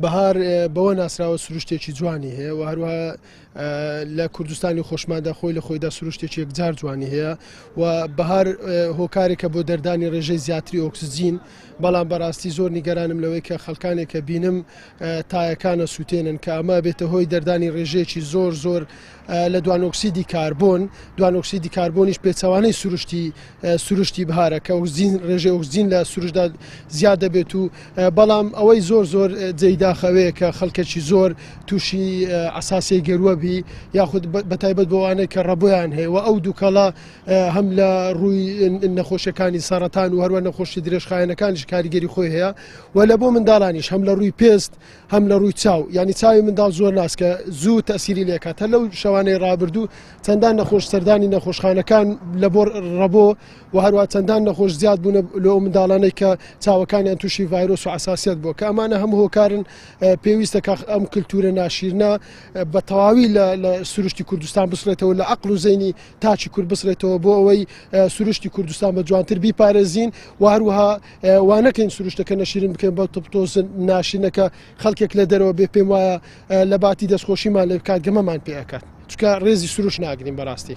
بەهار بەوە ناسراوە سروشتێکی جوانی هەیە و هەروەها لە کوردستانی خۆشماندا خۆی لە خۆیدا سروشتێکی یەکجار جوانی هەیە و بەهار هۆکارێکە بۆ دەردانی ڕێژەی زیاتری ئۆکسجین بەڵام بەڕاستی زۆر نیگەرانم لەوەی کە خەڵکانێکە بینم تایەکانە سووتێنن کە ئەمە بێتە هۆی دەردانی ڕێژەیەکی زۆر لە دوانۆکسیدی کاربۆن دوانۆکسیدی کاربۆنیش پێچەوانەی سروشتی بەهارە کە ڕێژەی ئۆکسجین لە سروشدا زیاد دەبێت و بەڵام ئەوەی زۆر جێداخەوەیە کە خەڵکێکی زۆر تووشی ئەساسی گەروە بی یاخود بەتایبەت بۆوانەی کە ڕەبۆیان هەیە و ئەو دووکەڵا هەم لە ڕووی نەخۆشیەکانی سەرەتان و هەروە نەخۆشی درێژخایەنەکانیش کاریگەری خۆی هەیە و لە بۆ منداڵانیش هەم لە ڕووی پێست هەم لە ڕووی چاو ینی چاوی منداڵ زۆر ناسکە زوو تەسیری لێکات هە لەو شەوانەی ڕابردوو چەندان نەخۆش سەردانی نەخۆشخانەکان لە بۆ ڕەبۆ و هەروە چەندان نەخۆش زیاد بوون لە منداڵانەی کە چاوەکانیان تووشی ڤایرۆس و حساسیت بووە کە ئەمانە هەموو هۆکارن پێویستە کە ئەم کللتورە ناشیرنا بە تەواوی لە سروشتی کوردستان بسرێتەوە لە عەقڵ و زەینی تاچی کورد بسرێتەوە بۆ ئەوەی سروشتی کوردستان بە جوانتر بیپارێزین و هەروەها وانەکەین سروشتەکە نەشیرن بکەین بە تۆزن ناشینەکە خەڵکێک لە دەرەوە بێ پێم وایە لە باتی دەستخۆشیمان لە کاتگەمەمان پێ ئەکات چکە ڕێزی سروش ناگرین بەڕاستی.